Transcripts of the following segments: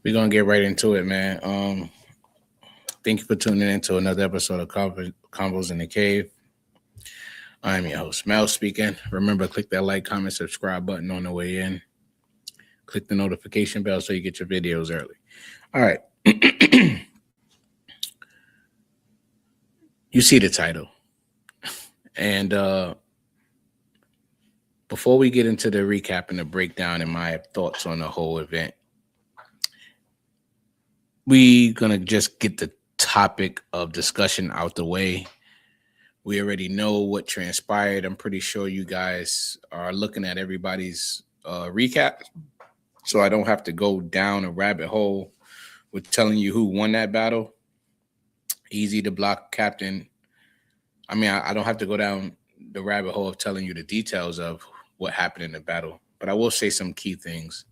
We're gonna get right into it, man. Thank you for tuning in to another episode of Combos in the Cave. I'm your host, Mel speaking. Remember, click that like, comment, subscribe button on the way in. Click the notification bell so you get your videos early. All right. You see the title. And before we get into the recap and the breakdown and my thoughts on the whole event, we're going to just get the topic of discussion out the way. We already know what transpired. I'm pretty sure you guys are looking at everybody's recap, so I don't have to go down a rabbit hole with telling you who won that battle. Eazy, the block captain. I mean, I don't have to go down the rabbit hole of telling you the details of what happened in the battle, but I will say some key things.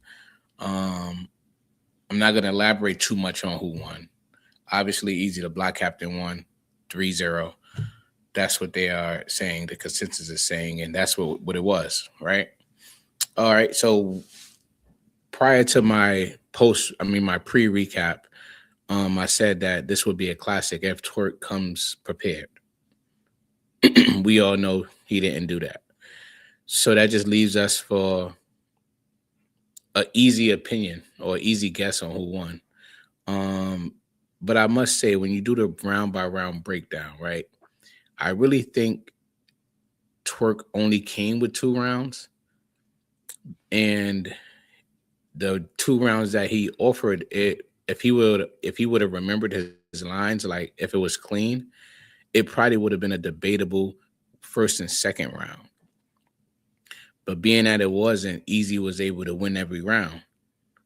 I'm not going to elaborate too much on who won. Obviously, Eazy, the block captain, won 3-0. That's what they are saying. The consensus is saying, and that's what it was, right? All right. So prior to my my pre-recap, I said that this would be a classic if Twork comes prepared. We all know he didn't do that. So that just leaves us for an easy opinion or easy guess on who won. But I must say, when you do the round by round breakdown, right, I really think Twork only came with 2 rounds. And the 2 rounds that he offered, if he would have remembered his lines, like if it was clean, it probably would have been a debatable first and second round. But being that it wasn't, Eazy was able to win every round,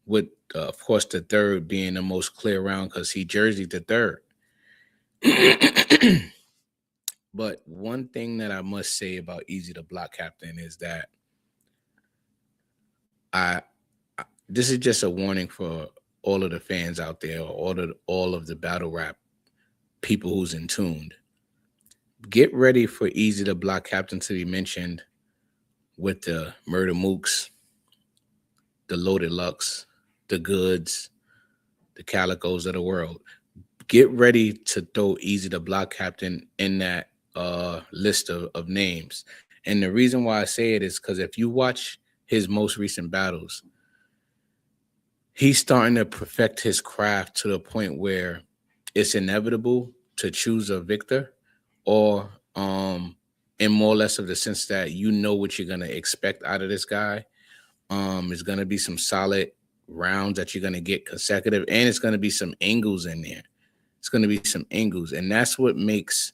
with of course the third being the most clear round because he jerseyed the third. But one thing that I must say about Eazy, the block captain, is that this is just a warning for all of the fans out there, or all of the battle rap people who's in tuned. Get ready for Eazy, the block captain, to be mentioned with the Murder Mooks, the Loaded Lux, the Goods, the Calicos of the world. Get ready to throw Eazy, the block captain, in that list of names. And the reason why I say it is because if you watch his most recent battles, he's starting to perfect his craft to the point where it's inevitable to choose a victor, or in more or less of the sense that you know what you're going to expect out of this guy. It's going to be some solid rounds that you're going to get consecutive, and it's going to be some angles in there. It's going to be some angles, and that's what makes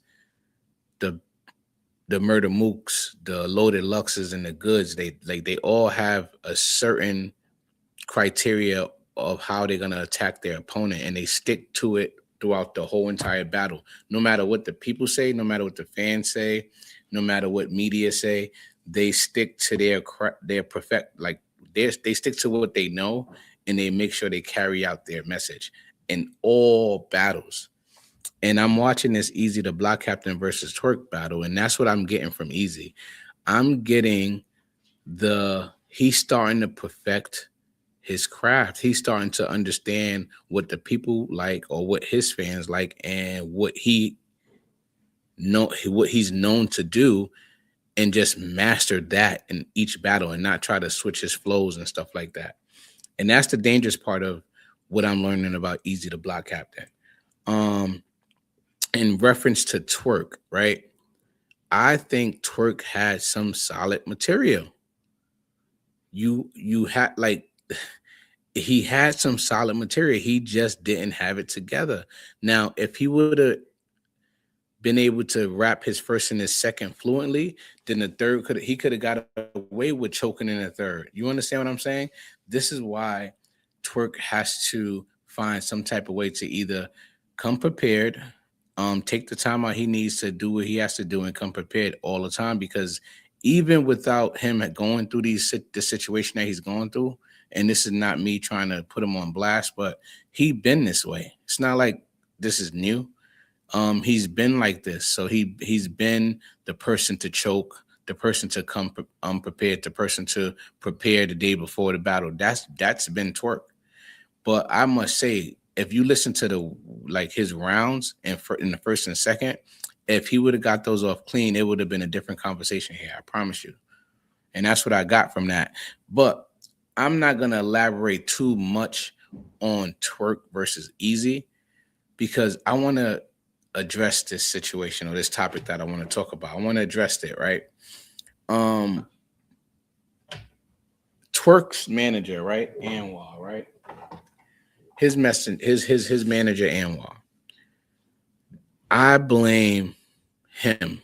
the Murder Mooks, the Loaded Luxes, and the Goods. They all have a certain criteria of how they're going to attack their opponent, and they stick to it throughout the whole entire battle. No matter what the people say, no matter what the fans say, no matter what media say, they stick to their perfect, like they stick to what they know, and they make sure they carry out their message in all battles. And I'm watching this Eazy, the block captain versus Twork battle, and that's what I'm getting from Eazy. I'm getting he's starting to perfect his craft. He's starting to understand what the people like, or what his fans like, and what he's known to do, and just master that in each battle and not try to switch his flows and stuff like that. And that's the dangerous part of what I'm learning about Eazy, the block captain. In reference to Twork, right? I think Twork had some solid material. You had he had some solid material. He just didn't have it together. Now, if he would have been able to rap his first and his second fluently, then the third he could have got away with choking in the third. You understand what I'm saying? This is why Twork has to find some type of way to either come prepared, take the time out he needs to do what he has to do, and come prepared all the time. Because even without him going through the situation that he's going through, and this is not me trying to put him on blast, but he been this way. It's not like this is new. He's been like this. So he's been the person to choke, the person to come unprepared, the person to prepare the day before the battle. That's been Twork. But I must say, if you listen to his rounds in the first and second, if he would have got those off clean, it would have been a different conversation here. I promise you. And that's what I got from that. But I'm not gonna elaborate too much on Twork versus Eazy because I want to address this situation or this topic that I want to talk about. I want to address it, right? Um Twork's manager, right? Anwar, right? His manager Anwar. I blame him.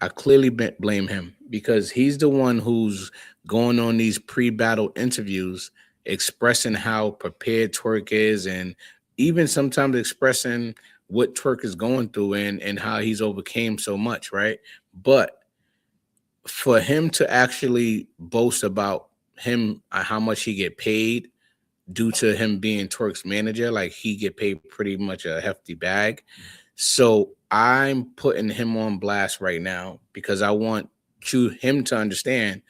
I clearly blame him because he's the one who's going on these pre-battle interviews expressing how prepared Twork is and even sometimes expressing what Twork is going through and how he's overcame so much, right? But for him to actually boast about him how much he get paid due to him being Twork's manager, like he get paid pretty much a hefty bag. So I'm putting him on blast right now because I want him to understand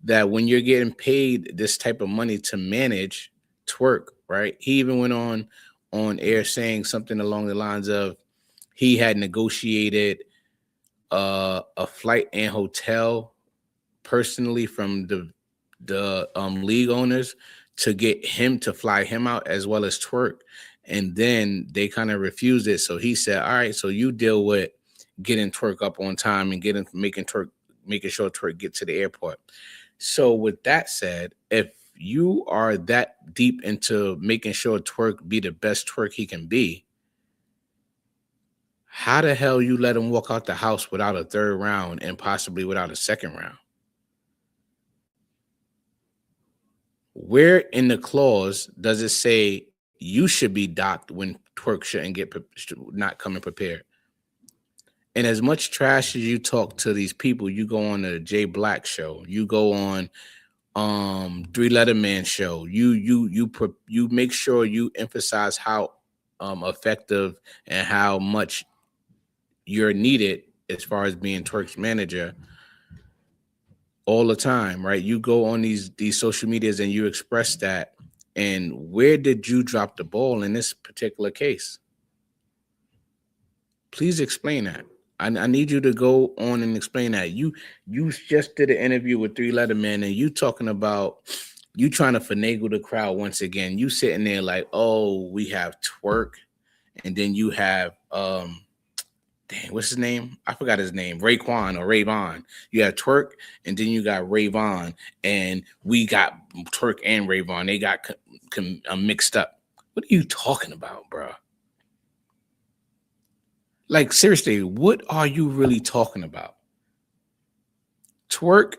that when you're getting paid this type of money to manage Twork, right? He even went on air saying something along the lines of he had negotiated a flight and hotel personally from the league owners to get him to fly him out as well as Twork. And then they kind of refused it. So he said, all right, so you deal with getting Twork up on time and making sure Twork get to the airport. So with that said, if you are that deep into making sure Twork be the best Twork he can be, how the hell you let him walk out the house without a third round and possibly without a second round? Where in the clause does it say you should be docked when Twork shouldn't not coming prepared? And as much trash as you talk to these people, you go on the Jay Black show, you go on Three Letter Man show, you make sure you emphasize how effective and how much you're needed as far as being Twork's manager all the time, right? You go on these social medias and you express that. And where did you drop the ball in this particular case? Please explain that. I need you to go on and explain that. You just did an interview with Three Letter Man and you talking about you trying to finagle the crowd once again. You sitting there like, oh, we have Twork, and then you have dang, what's his name? I forgot his name. Raekwon or Rayvon. You have Twork, and then you got Rayvon, and we got Twork and Rayvon. They got mixed up. What are you talking about, bro? Like, seriously, what are you really talking about? Twork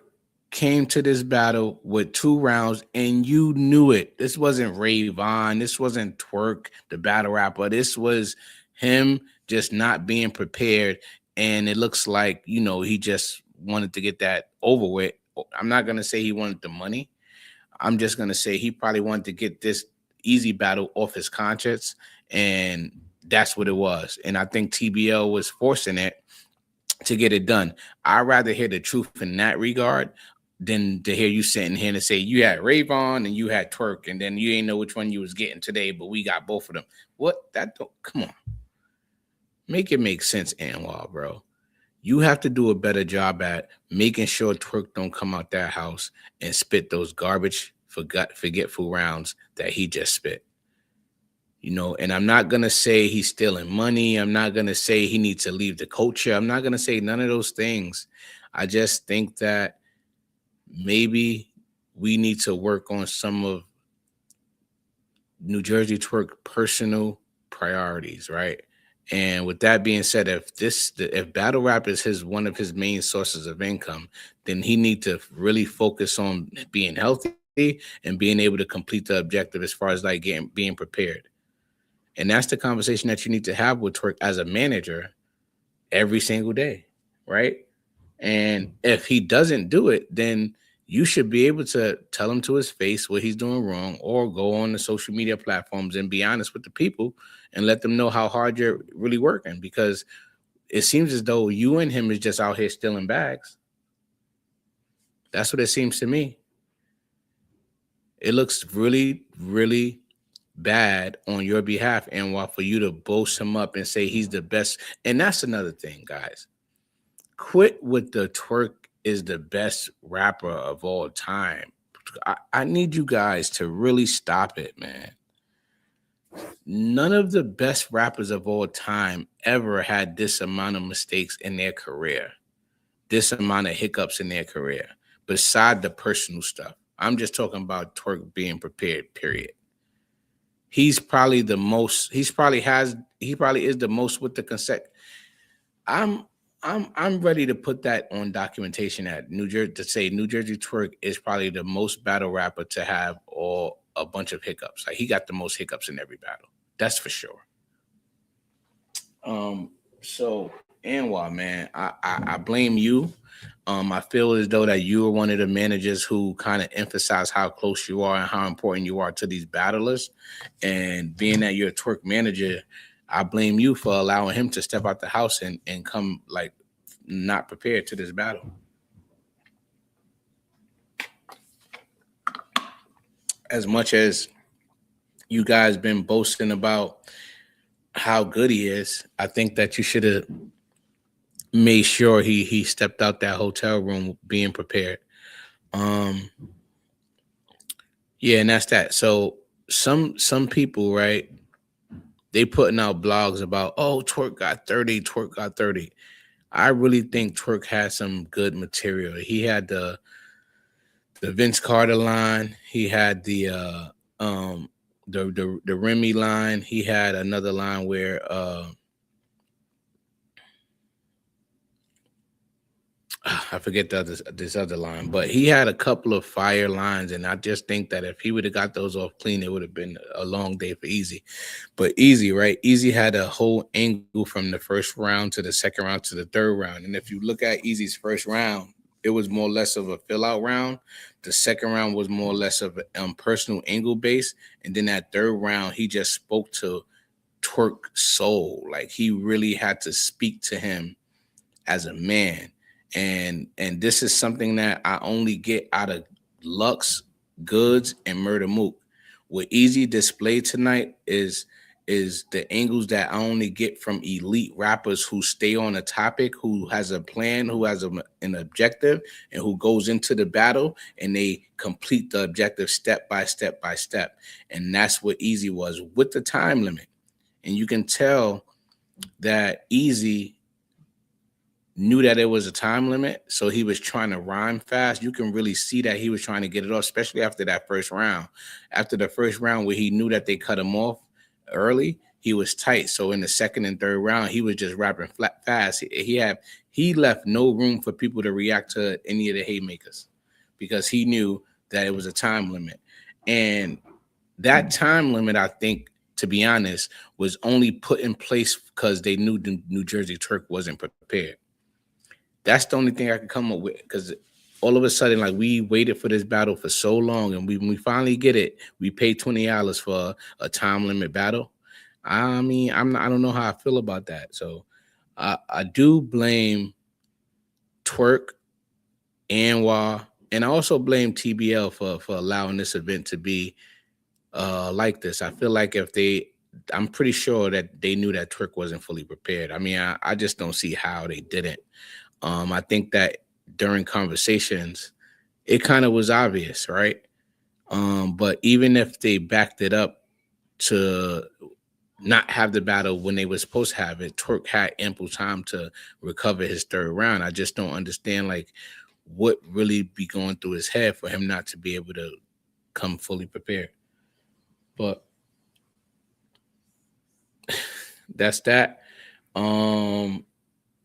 came to this battle with 2 rounds, and you knew it. This wasn't Rayvon. This wasn't Twork, the battle rapper. This was him just not being prepared. And it looks like, he just wanted to get that over with. I'm not going to say he wanted the money. I'm just going to say he probably wanted to get this Eazy battle off his conscience. And that's what it was. And I think TBL was forcing it to get it done. I'd rather hear the truth in that regard than to hear you sitting here and say you had Rayvon and you had Twork, and then you ain't know which one you was getting today, but we got both of them. What? That don't, come on. Make it make sense, Anwar, bro. You have to do a better job at making sure Twork don't come out that house and spit those garbage, forgetful rounds that he just spit. And I'm not going to say he's stealing money. I'm not going to say he needs to leave the culture. I'm not going to say none of those things. I just think that maybe we need to work on some of New Jersey Twork personal priorities, right? And with that being said, if battle rap is one of his main sources of income, then he need to really focus on being healthy and being able to complete the objective as far as like being prepared. And that's the conversation that you need to have with Twork as a manager every single day, right? And if he doesn't do it, then you should be able to tell him to his face what he's doing wrong, or go on the social media platforms and be honest with the people and let them know how hard you're really working, because it seems as though you and him is just out here stealing bags. That's what it seems to me. It looks really, really bad on your behalf, Anwar, for you to boast him up and say he's the best. And that's another thing, guys. Quit with the Twork is the best rapper of all time. I need you guys to really stop it, man. None of the best rappers of all time ever had this amount of mistakes in their career, this amount of hiccups in their career, beside the personal stuff. I'm just talking about Twork being prepared, period. He's probably the most, he probably is the most with the consent. I'm I'm ready to put that on documentation at New Jersey to say New Jersey Twork is probably the most battle rapper to have all a bunch of hiccups. Like he got the most hiccups in every battle. That's for sure. So Anwar, man, I blame you. I feel as though that you are one of the managers who kind of emphasize how close you are and how important you are to these battlers. And being that you're a Twork manager, I blame you for allowing him to step out the house and come like not prepared to this battle. As much as you guys been boasting about how good he is, I think that you should have made sure he stepped out that hotel room being prepared. Um, yeah, and that's that. So some people, right? They putting out blogs about, oh, Twork got 30, Twork got 30. I really think Twork had some good material. He had the Vince Carter line. He had um the Remy line. He had another line where I forget this other line, but he had a couple of fire lines, and I just think that if he would have got those off clean, it would have been a long day for Eazy. But Eazy, right? Eazy had a whole angle from the first round to the second round to the third round, and if you look at Easy's first round, it was more or less of a fill out round. The second round was more or less of a personal angle base, and then that third round, he just spoke to Twork soul, like he really had to speak to him as a man. And this is something that I only get out of Lux, Goods, and Murder Mook. What Eazy displayed tonight is the angles that I only get from elite rappers who stay on a topic, who has a plan, who has an objective, and who goes into the battle and they complete the objective step by step by step. And that's what Eazy was with the time limit. And you can tell that Eazy knew that it was a time limit, so he was trying to rhyme fast. You can really see that he was trying to get it off, especially after that first round. After the first round, where he knew that they cut him off early, he was tight. So in the second and third round, he was just rapping flat fast. He left no room for people to react to any of the haymakers because he knew that it was a time limit. And that time limit, I think, to be honest, was only put in place because they knew the New Jersey Twork wasn't prepared. That's the only thing I could come up with because all of a sudden, like we waited for this battle for so long, and when we finally get it, we pay $20 for a time limit battle. I mean, I don't know how I feel about that. So I do blame Twork, Anwar, and I also blame TBL for allowing this event to be like this. I feel like I'm pretty sure that they knew that Twork wasn't fully prepared. I mean, I just don't see how they didn't. I think that during conversations, it kind of was obvious, right? But even if they backed it up to not have the battle when they were supposed to have it, Twork had ample time to recover his third round. I just don't understand like what really be going through his head for him not to be able to come fully prepared. But that's that. Um,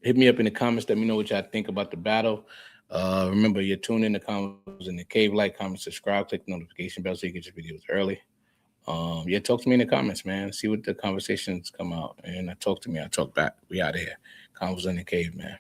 Hit me up in the comments. Let me know what y'all think about the battle. Remember, you're tuned in to Convos in the Cave. Like, comment, subscribe, click the notification bell so you get your videos early. Yeah, talk to me in the comments, man. See what the conversations come out. And talk to me. I talk back. We out of here. Convos in the Cave, man.